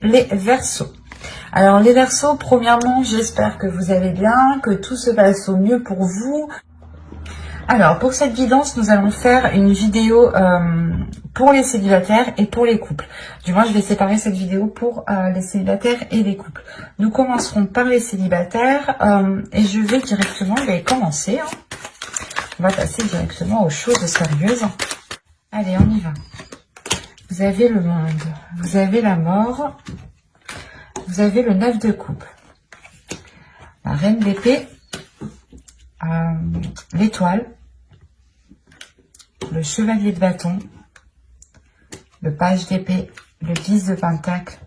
les Verseaux. Alors les Verseaux, premièrement, j'espère que vous allez bien, que tout se passe au mieux pour vous. Alors pour cette guidance, nous allons faire une vidéo pour les célibataires et pour les couples. Du moins, je vais séparer cette vidéo pour les célibataires et les couples. Nous commencerons par les célibataires et je vais directement commencer. On va passer directement aux choses sérieuses. Allez, on y va. Vous avez le monde, vous avez la mort, vous avez le 9 de coupe, la reine d'épée, l'étoile, le chevalier de bâton, le page d'épée, le 10 de pentacle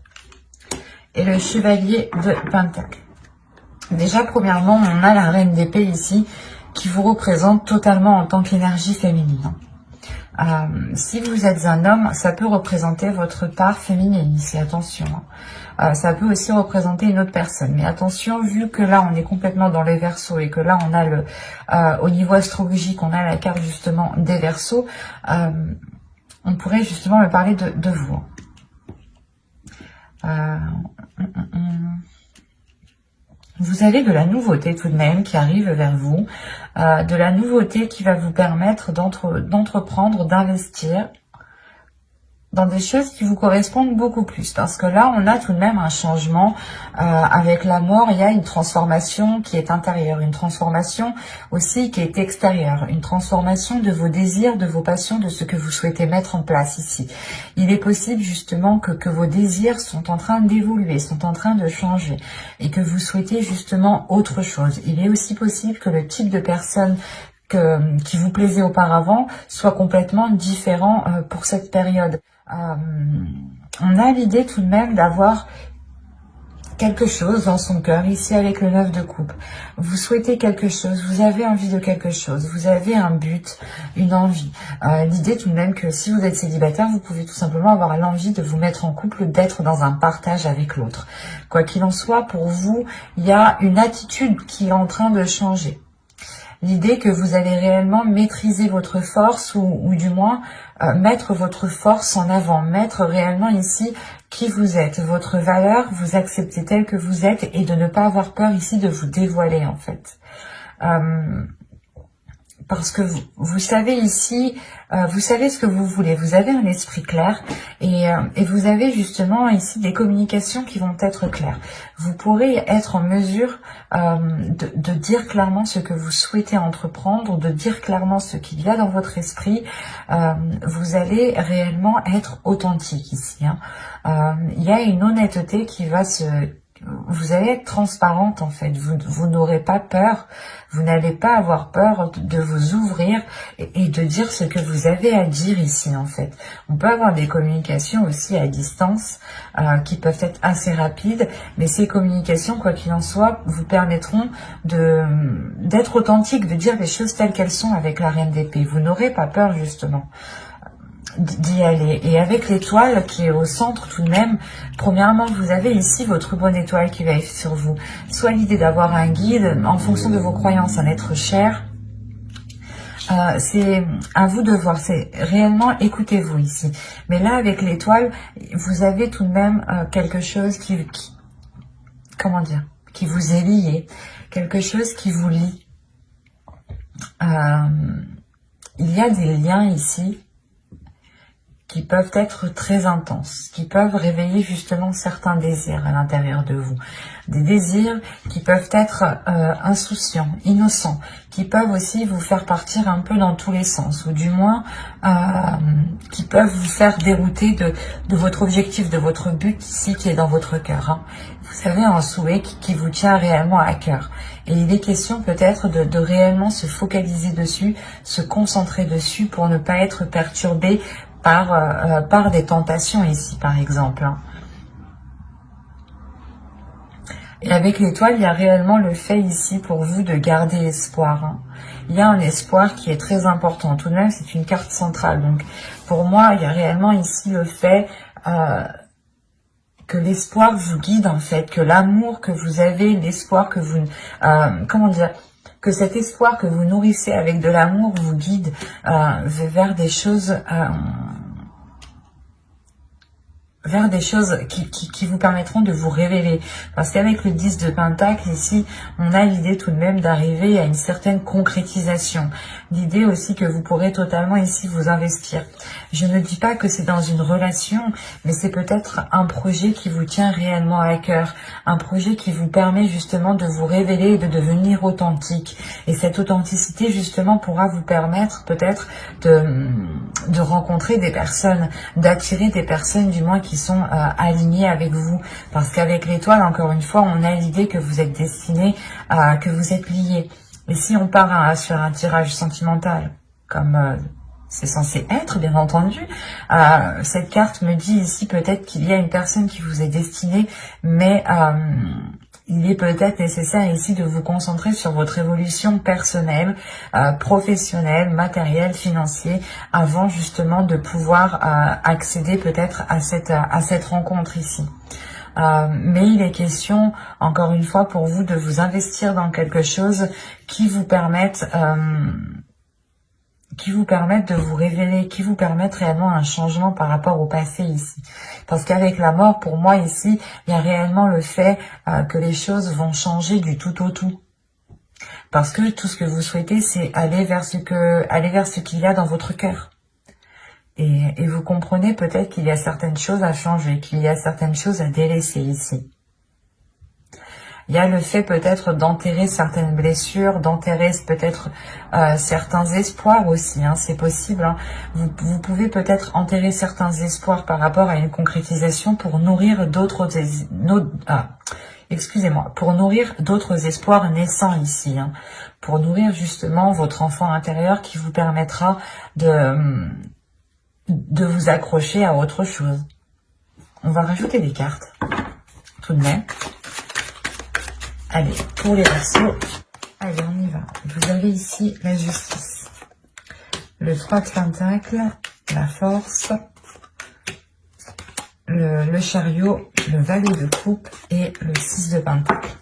et le chevalier de pentacle. Déjà, premièrement, on a la reine d'épée ici qui vous représente totalement en tant qu'énergie féminine. Si vous êtes un homme, ça peut représenter votre part féminine ici, attention. Ça peut aussi représenter une autre personne. Mais attention, vu que là, on est complètement dans les Verseaux et que là, on a au niveau astrologique, on a la carte justement des Verseaux, on pourrait justement me parler de vous. Vous avez de la nouveauté tout de même qui arrive vers vous, de la nouveauté qui va vous permettre d'entreprendre, d'investir dans des choses qui vous correspondent beaucoup plus. Parce que là, on a tout de même un changement. Avec la mort, il y a une transformation qui est intérieure, une transformation aussi qui est extérieure, une transformation de vos désirs, de vos passions, de ce que vous souhaitez mettre en place ici. Il est possible justement que vos désirs sont en train d'évoluer, sont en train de changer et que vous souhaitez justement autre chose. Il est aussi possible que le type de personne qui vous plaisait auparavant soit complètement différent pour cette période. On a l'idée tout de même d'avoir quelque chose dans son cœur, ici avec le 9 de coupe. Vous souhaitez quelque chose, vous avez envie de quelque chose, vous avez un but, une envie. L'idée tout de même que si vous êtes célibataire, vous pouvez tout simplement avoir l'envie de vous mettre en couple, d'être dans un partage avec l'autre. Quoi qu'il en soit, pour vous, il y a une attitude qui est en train de changer. L'idée que vous allez réellement maîtriser votre force ou du moins mettre votre force en avant, mettre réellement ici qui vous êtes, votre valeur, vous acceptez tel que vous êtes et de ne pas avoir peur ici de vous dévoiler en fait. Parce que vous savez ici, vous savez ce que vous voulez, vous avez un esprit clair et vous avez justement ici des communications qui vont être claires. Vous pourrez être en mesure de dire clairement ce que vous souhaitez entreprendre, de dire clairement ce qu'il y a dans votre esprit. Vous allez réellement être authentique ici. Il y a une honnêteté qui va vous allez être transparente en fait, vous n'aurez pas peur, vous n'allez pas avoir peur de vous ouvrir et de dire ce que vous avez à dire ici en fait. On peut avoir des communications aussi à distance qui peuvent être assez rapides, mais ces communications, quoi qu'il en soit, vous permettront d'être authentique, de dire les choses telles qu'elles sont avec la reine d'épée. Vous n'aurez pas peur justement d'y aller. Et avec l'étoile qui est au centre tout de même, premièrement, vous avez ici votre bonne étoile qui va être sur vous. Soit l'idée d'avoir un guide, en fonction de vos croyances, un être cher. C'est à vous de voir, c'est réellement écoutez-vous ici. Mais là, avec l'étoile, vous avez tout de même quelque chose comment dire, qui vous est lié, quelque chose qui vous lie. Il y a des liens ici qui peuvent être très intenses, qui peuvent réveiller justement certains désirs à l'intérieur de vous. Des désirs qui peuvent être insouciants, innocents, qui peuvent aussi vous faire partir un peu dans tous les sens, ou du moins qui peuvent vous faire dérouter de votre objectif, de votre but ici qui est dans votre cœur. Vous avez un souhait qui vous tient réellement à cœur. Et il est question peut-être de réellement se focaliser dessus, se concentrer dessus pour ne pas être perturbé par des tentations ici, par exemple. Et avec l'étoile, il y a réellement le fait ici pour vous de garder espoir. Il y a un espoir qui est très important. Tout de même, c'est une carte centrale. Donc, pour moi, il y a réellement ici le fait que l'espoir vous guide, en fait, que l'amour que vous avez, l'espoir que vous... comment dire, que cet espoir que vous nourrissez avec de l'amour vous guide vers des choses vers des choses qui vous permettront de vous révéler. Parce qu'avec le 10 de Pentacle, ici, on a l'idée tout de même d'arriver à une certaine concrétisation. L'idée aussi que vous pourrez totalement ici vous investir. Je ne dis pas que c'est dans une relation, mais c'est peut-être un projet qui vous tient réellement à cœur. Un projet qui vous permet justement de vous révéler et de devenir authentique. Et cette authenticité, justement, pourra vous permettre peut-être de rencontrer des personnes, d'attirer des personnes du moins qui sont alignées avec vous. Parce qu'avec l'étoile, encore une fois, on a l'idée que vous êtes destiné, que vous êtes liés. Et si on part sur un tirage sentimental, comme c'est censé être, bien entendu, cette carte me dit ici peut-être qu'il y a une personne qui vous est destinée, mais il est peut-être nécessaire ici de vous concentrer sur votre évolution personnelle, professionnelle, matérielle, financière, avant justement de pouvoir accéder peut-être à cette rencontre ici. Mais il est question, encore une fois, pour vous de vous investir dans quelque chose qui vous permette de vous révéler, qui vous permettent réellement un changement par rapport au passé ici. Parce qu'avec la mort, pour moi ici, il y a réellement le fait que les choses vont changer du tout au tout. Parce que tout ce que vous souhaitez, c'est aller vers ce qu'il y a dans votre cœur. Et vous comprenez peut-être qu'il y a certaines choses à changer, qu'il y a certaines choses à délaisser ici. Il y a le fait peut-être d'enterrer certaines blessures, d'enterrer peut-être certains espoirs aussi, hein, c'est possible. Hein. Vous pouvez peut-être enterrer certains espoirs par rapport à une concrétisation pour nourrir pour nourrir d'autres espoirs naissants ici, hein, pour nourrir justement votre enfant intérieur qui vous permettra de vous accrocher à autre chose. On va rajouter des cartes, tout de même. Allez, pour les Verseaux, allez, on y va. Vous avez ici la justice, le 3 de Pentacle, la force, le chariot, le valet de coupe et le 6 de Pentacle.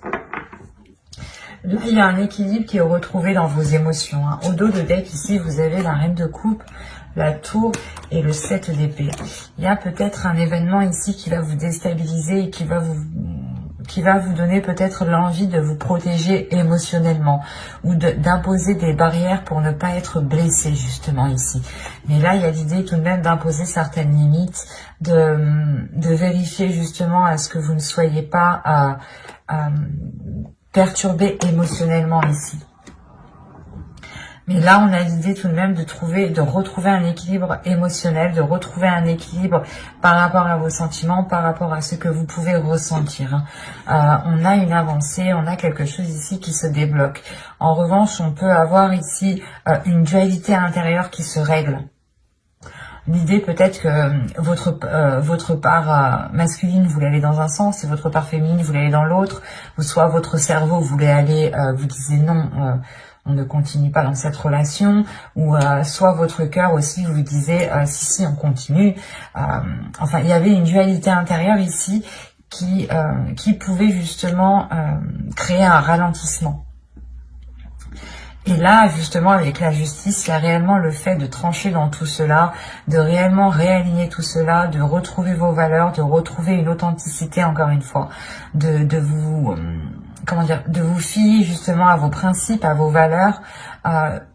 Là, il y a un équilibre qui est retrouvé dans vos émotions. Hein. Au dos de deck, ici, vous avez la reine de coupe, la tour et le 7 d'épée. Il y a peut-être un événement ici qui va vous déstabiliser et qui va vous donner peut-être l'envie de vous protéger émotionnellement ou d'imposer des barrières pour ne pas être blessé justement ici. Mais là, il y a l'idée tout de même d'imposer certaines limites, de vérifier justement à ce que vous ne soyez pas perturbé émotionnellement ici. Mais là, on a l'idée tout de même de retrouver un équilibre émotionnel, de retrouver un équilibre par rapport à vos sentiments, par rapport à ce que vous pouvez ressentir. On a une avancée, on a quelque chose ici qui se débloque. En revanche, on peut avoir ici une dualité intérieure qui se règle. L'idée peut-être que votre part masculine voulait aller dans un sens et votre part féminine voulait aller dans l'autre, ou soit votre cerveau voulait aller, vous disiez non, on ne continue pas dans cette relation, ou soit votre cœur aussi vous disait si on continue. Enfin, il y avait une dualité intérieure ici qui pouvait justement créer un ralentissement. Et là, justement, avec la justice, il y a réellement le fait de trancher dans tout cela, de réellement réaligner tout cela, de retrouver vos valeurs, de retrouver une authenticité, encore une fois, de vous fier justement à vos principes, à vos valeurs,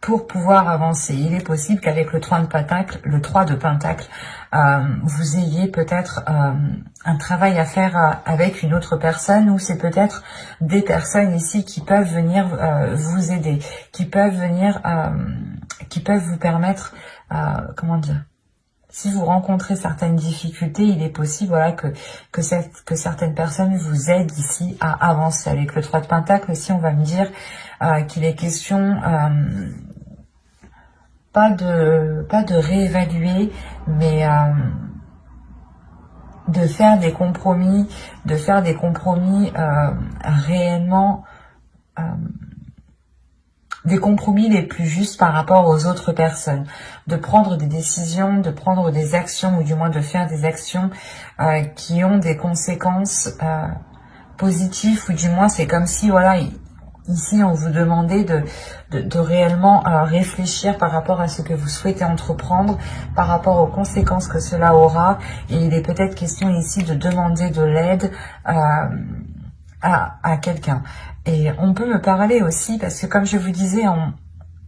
pour pouvoir avancer. Il est possible qu'avec le 3 de Pentacle, vous ayez peut-être un travail à faire avec une autre personne, ou c'est peut-être des personnes ici qui peuvent venir vous aider, qui peuvent vous permettre, si vous rencontrez certaines difficultés, il est possible que certaines personnes vous aident ici à avancer. Avec le 3 de Pentacle aussi, on va me dire qu'il est question pas de réévaluer, mais de faire des compromis, réellement, des compromis les plus justes par rapport aux autres personnes, de prendre des décisions, de prendre des actions, ou du moins de faire des actions qui ont des conséquences positives, ou du moins c'est comme si, voilà, Ici, on vous demandait de réellement réfléchir par rapport à ce que vous souhaitez entreprendre, par rapport aux conséquences que cela aura. Et il est peut-être question ici de demander de l'aide à quelqu'un. Et on peut me parler aussi, parce que comme je vous disais,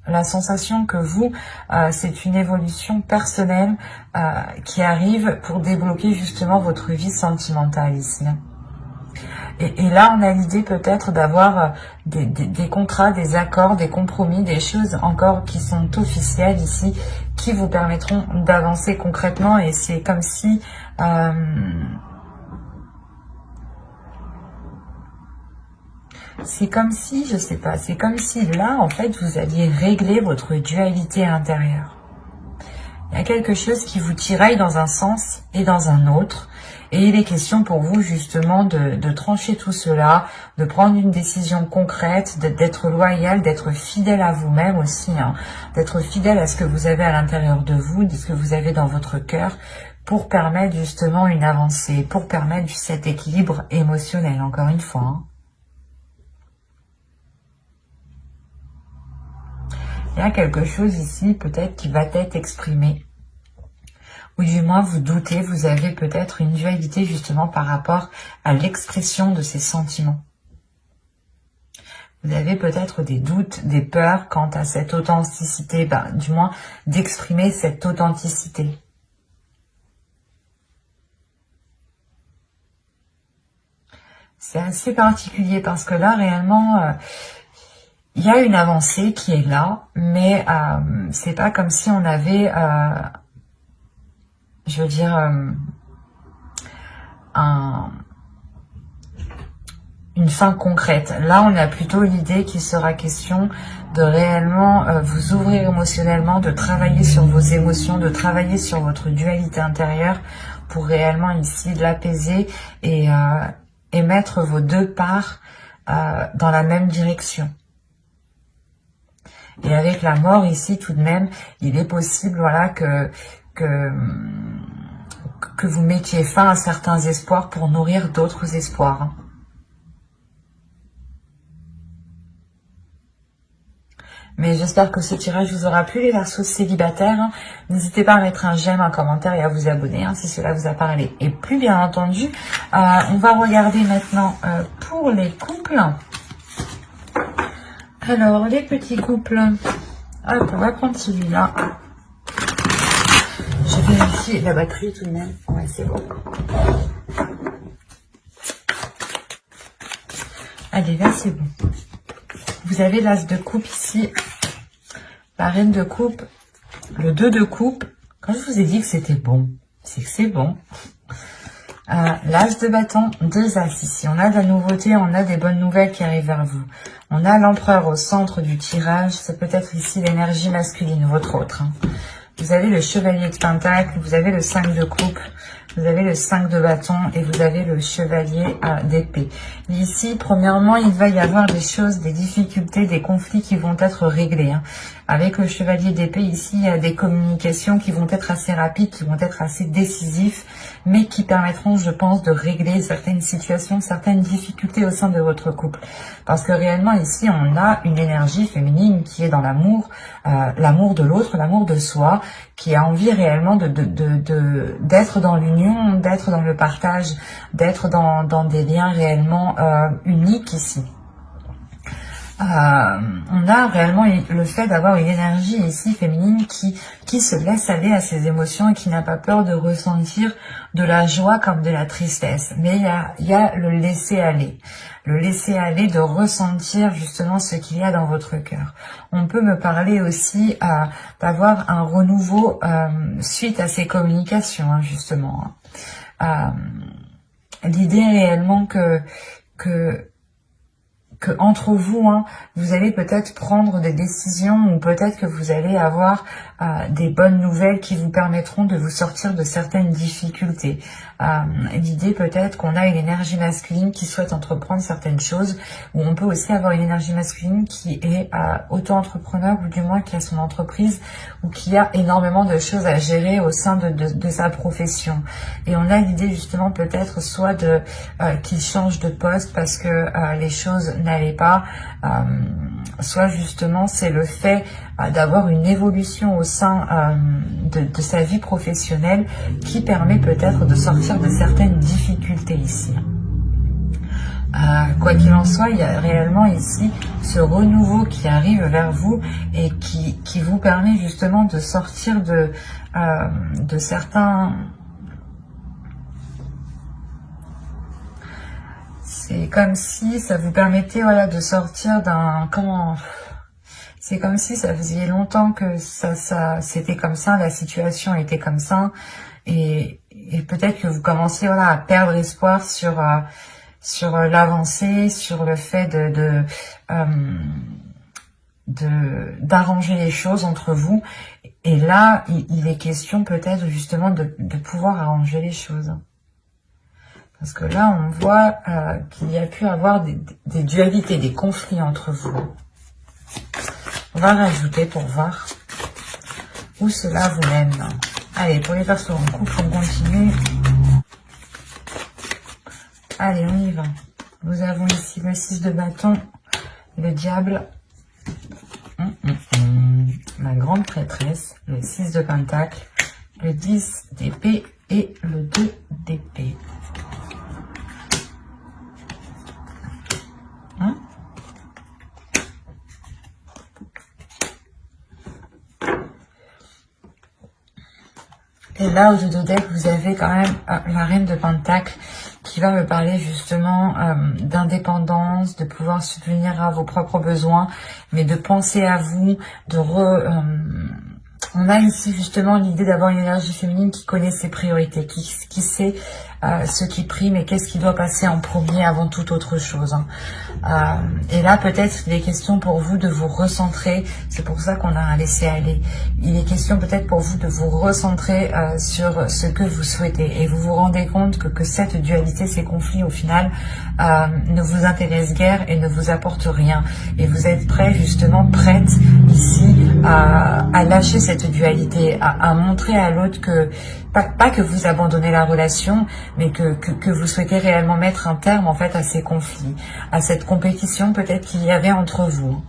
la sensation que vous, c'est une évolution personnelle qui arrive pour débloquer justement votre vie sentimentale ici. Et là, on a l'idée peut-être d'avoir des contrats, des accords, des compromis, des choses encore qui sont officielles ici, qui vous permettront d'avancer concrètement. Et c'est comme si... c'est comme si, je sais pas, c'est comme si là, en fait, vous alliez régler votre dualité intérieure. Il y a quelque chose qui vous tiraille dans un sens et dans un autre. Et il est question pour vous justement de trancher tout cela, de prendre une décision concrète, d'être loyal, d'être fidèle à vous-même aussi, hein, d'être fidèle à ce que vous avez à l'intérieur de vous, de ce que vous avez dans votre cœur, pour permettre justement une avancée, pour permettre cet équilibre émotionnel, encore une fois. Hein. Il y a quelque chose ici peut-être qui va être exprimé. Ou du moins vous doutez, vous avez peut-être une dualité justement par rapport à l'expression de ces sentiments. Vous avez peut-être des doutes, des peurs quant à cette authenticité, du moins d'exprimer cette authenticité. C'est assez particulier parce que là réellement... il y a une avancée qui est là, mais c'est pas comme si on avait, je veux dire, une fin concrète. Là, on a plutôt l'idée qu'il sera question de réellement vous ouvrir émotionnellement, de travailler sur vos émotions, de travailler sur votre dualité intérieure pour réellement ici l'apaiser et mettre vos deux parts dans la même direction. Et avec la mort ici, tout de même, il est possible, voilà, que vous mettiez fin à certains espoirs pour nourrir d'autres espoirs. Hein. Mais j'espère que ce tirage vous aura plu, les Verseaux célibataires. Hein. N'hésitez pas à mettre un j'aime, un commentaire et à vous abonner hein, si cela vous a parlé. Et plus bien entendu, on va regarder maintenant pour les couples. Alors, les petits couples, hop, on va prendre celui-là. Je vérifie la batterie tout de même. Ouais, c'est bon. Allez, là, c'est bon. Vous avez l'as de coupe ici, la reine de coupe, le 2 de coupe. Quand je vous ai dit que c'était bon, c'est que c'est bon. L'as de bâton, 2 as ici. On a de la nouveauté, on a des bonnes nouvelles qui arrivent vers vous. On a l'empereur au centre du tirage. C'est peut-être ici l'énergie masculine, votre autre. Hein. Vous avez le chevalier de pentacle, vous avez le 5 de coupe, vous avez le 5 de bâton et vous avez le chevalier d'épée. Ici, premièrement, il va y avoir des choses, des difficultés, des conflits qui vont être réglés. Hein. Avec le chevalier d'épée, ici, il y a des communications qui vont être assez rapides, qui vont être assez décisifs, mais qui permettront, je pense, de régler certaines situations, certaines difficultés au sein de votre couple. Parce que réellement, ici, on a une énergie féminine qui est dans l'amour, l'amour de l'autre, l'amour de soi, qui a envie réellement d'être dans l'union, d'être dans le partage, d'être dans des liens réellement uniques ici. On a réellement le fait d'avoir une énergie ici féminine qui se laisse aller à ses émotions et qui n'a pas peur de ressentir de la joie comme de la tristesse. Mais il y a le laisser aller. Le laisser aller, de ressentir justement ce qu'il y a dans votre cœur. On peut me parler aussi d'avoir un renouveau suite à ces communications, hein, justement. L'idée réellement que entre vous, hein, vous allez peut-être prendre des décisions ou peut-être que vous allez avoir des bonnes nouvelles qui vous permettront de vous sortir de certaines difficultés. L'idée peut-être qu'on a une énergie masculine qui souhaite entreprendre certaines choses, ou on peut aussi avoir une énergie masculine qui est auto-entrepreneur, ou du moins qui a son entreprise, ou qui a énormément de choses à gérer au sein de sa profession. Et on a l'idée justement peut-être soit de qu'il change de poste parce que les choses n'allaient pas, soit justement c'est le fait d'avoir une évolution au sein de sa vie professionnelle qui permet peut-être de sortir de certaines difficultés ici. Quoi qu'il en soit, il y a réellement ici ce renouveau qui arrive vers vous et qui vous permet justement de sortir de certains... C'est comme si ça vous permettait de sortir d'un... C'est comme si ça faisait longtemps que c'était comme ça, la situation était comme ça, et peut-être que vous commenciez à perdre espoir sur l'avancée, sur le fait d'arranger les choses entre vous. Et là, il est question peut-être justement de pouvoir arranger les choses. Parce que là, on voit qu'il y a pu avoir des dualités, des conflits entre vous. On va rajouter pour voir où cela vous mène. Allez, pour les persos en couple, on continue. Allez, on y va. Nous avons ici le 6 de bâton, le diable, la grande prêtresse, le 6 de pentacle, le 10 d'épée et le 2 d'épée. Et là, au dos de deck, vous avez quand même la reine de pentacle qui va me parler justement d'indépendance, de pouvoir subvenir à vos propres besoins, mais de penser à vous, on a ici justement l'idée d'avoir une énergie féminine qui connaît ses priorités, qui sait ce qui prime et qu'est-ce qui doit passer en premier avant toute autre chose. Et là, peut-être, il est question pour vous de vous recentrer. C'est pour ça qu'on a un laisser-aller. Il est question peut-être pour vous de vous recentrer sur ce que vous souhaitez. Et vous vous rendez compte que cette dualité, ces conflits, au final, ne vous intéressent guère et ne vous apportent rien. Et vous êtes prêt, justement, prête ici à lâcher cette dualité, à montrer à l'autre que pas que vous abandonnez la relation, mais que vous souhaitez réellement mettre un terme en fait à ces conflits, à cette compétition peut-être qu'il y avait entre vous.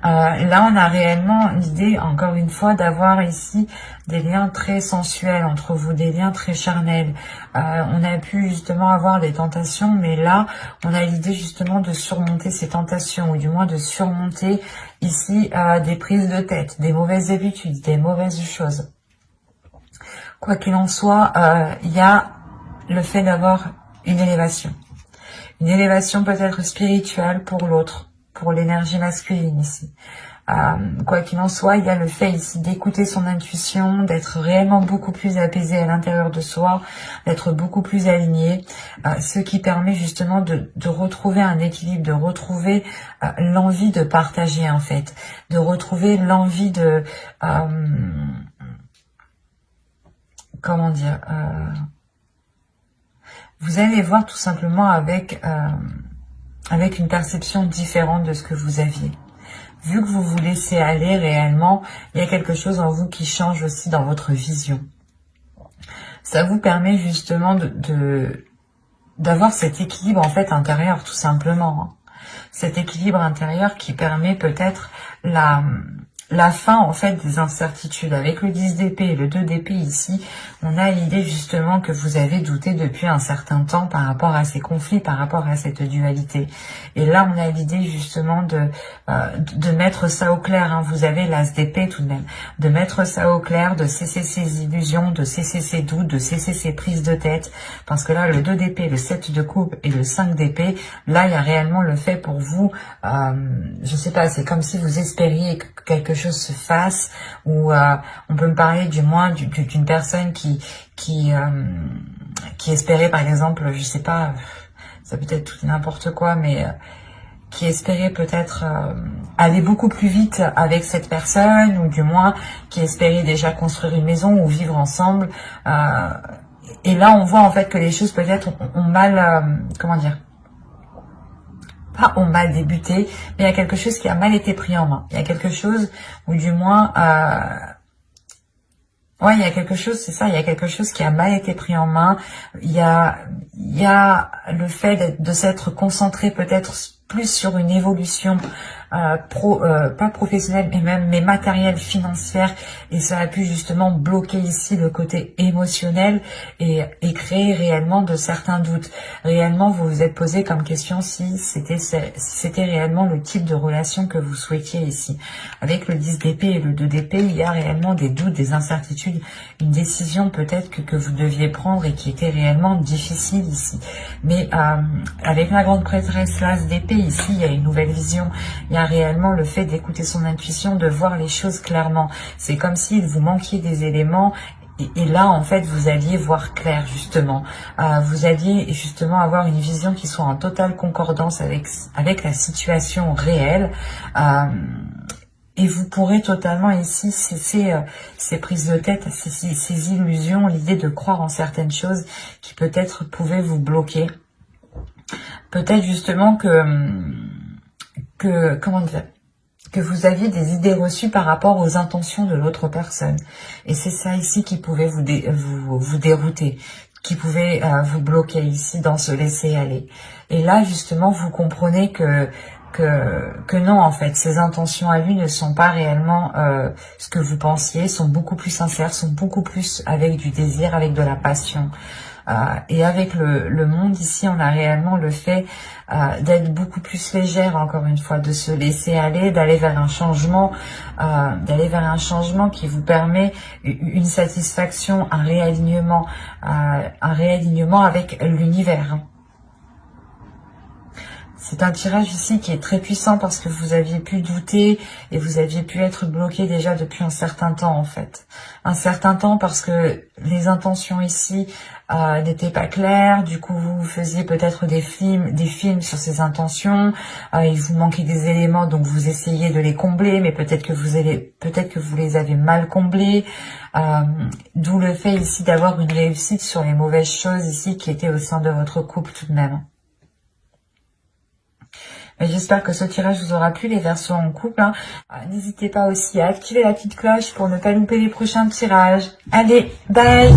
Là, on a réellement l'idée, encore une fois, d'avoir ici des liens très sensuels entre vous, des liens très charnels. On a pu justement avoir des tentations, mais là, on a l'idée justement de surmonter ces tentations, ou du moins de surmonter ici des prises de tête, des mauvaises habitudes, des mauvaises choses. Quoi qu'il en soit, il y a le fait d'avoir une élévation. Une élévation peut-être spirituelle pour l'autre, pour l'énergie masculine ici. Quoi qu'il en soit, il y a le fait ici d'écouter son intuition, d'être réellement beaucoup plus apaisé à l'intérieur de soi, d'être beaucoup plus aligné, ce qui permet justement de retrouver un équilibre, de retrouver l'envie de partager en fait, de retrouver l'envie de... comment dire, vous allez voir tout simplement avec une perception différente de ce que vous aviez. Vu que vous vous laissez aller réellement, il y a quelque chose en vous qui change aussi dans votre vision. Ça vous permet justement d'avoir cet équilibre en fait intérieur, tout simplement. Cet équilibre intérieur qui permet peut-être la fin en fait des incertitudes. Avec le 10 d'épée et le 2 d'épée ici, on a l'idée justement que vous avez douté depuis un certain temps par rapport à ces conflits, par rapport à cette dualité. Et là, on a l'idée justement de mettre ça au clair. Vous avez l'as d'épée tout de même. De mettre ça au clair, de cesser ces illusions, de cesser ces doutes, de cesser ces prises de tête. Parce que là, le 2 d'épée, le 7 de coupe et le 5 d'épée, là, il y a réellement le fait pour vous, je sais pas, c'est comme si vous espériez que quelque chose se fasse, ou on peut me parler du moins d'une personne qui espérait par exemple, je sais pas, ça peut être tout n'importe quoi, mais qui espérait peut-être aller beaucoup plus vite avec cette personne, ou du moins qui espérait déjà construire une maison ou vivre ensemble. Et là, on voit en fait que les choses peut-être ont mal, comment dire, pas ont mal débuté, mais il y a quelque chose qui a mal été pris en main. Il y a quelque chose, ou du moins, ouais, il y a quelque chose, c'est ça, il y a quelque chose qui a mal été pris en main. Il y a le fait de s'être concentré peut-être plus sur une évolution pas professionnelle, mais matérielle, financière, et ça a pu justement bloquer ici le côté émotionnel et créer réellement de certains doutes. Réellement, vous vous êtes posé comme question si c'était réellement le type de relation que vous souhaitiez ici. Avec le 10 d'épée et le 2 d'épée, il y a réellement des doutes, des incertitudes, une décision peut-être que vous deviez prendre et qui était réellement difficile ici. Mais avec la grande prêtresse, l'as d'épée, ici, il y a une nouvelle vision. Il y a réellement le fait d'écouter son intuition, de voir les choses clairement. C'est comme s'il vous manquiez des éléments. Et là, en fait, vous alliez voir clair, justement. Vous alliez justement avoir une vision qui soit en totale concordance avec la situation réelle. Et vous pourrez totalement ici cesser ces prises de tête, ces illusions, l'idée de croire en certaines choses qui peut-être pouvaient vous bloquer. Peut-être justement comment dire, que vous aviez des idées reçues par rapport aux intentions de l'autre personne. Et c'est ça ici qui pouvait vous dérouter, qui pouvait vous bloquer ici dans ce laisser aller. Et là, justement, vous comprenez que non, en fait, ces intentions à lui ne sont pas réellement ce que vous pensiez, sont beaucoup plus sincères, sont beaucoup plus avec du désir, avec de la passion. Et avec le monde ici, on a réellement le fait d'être beaucoup plus légère, encore une fois, de se laisser aller, d'aller vers un changement, qui vous permet une satisfaction, un réalignement avec l'univers. C'est un tirage ici qui est très puissant parce que vous aviez pu douter et vous aviez pu être bloqué déjà depuis un certain temps, en fait. Un certain temps parce que les intentions ici n'étaient pas claires. Du coup, vous faisiez peut-être des films sur ces intentions. Il vous manquait des éléments, donc vous essayez de les combler, mais peut-être que vous les avez mal comblés. D'où le fait ici d'avoir une réussite sur les mauvaises choses ici qui étaient au sein de votre couple tout de même. J'espère que ce tirage vous aura plu, les Verseaux en couple. N'hésitez pas aussi à activer la petite cloche pour ne pas louper les prochains tirages. Allez, bye!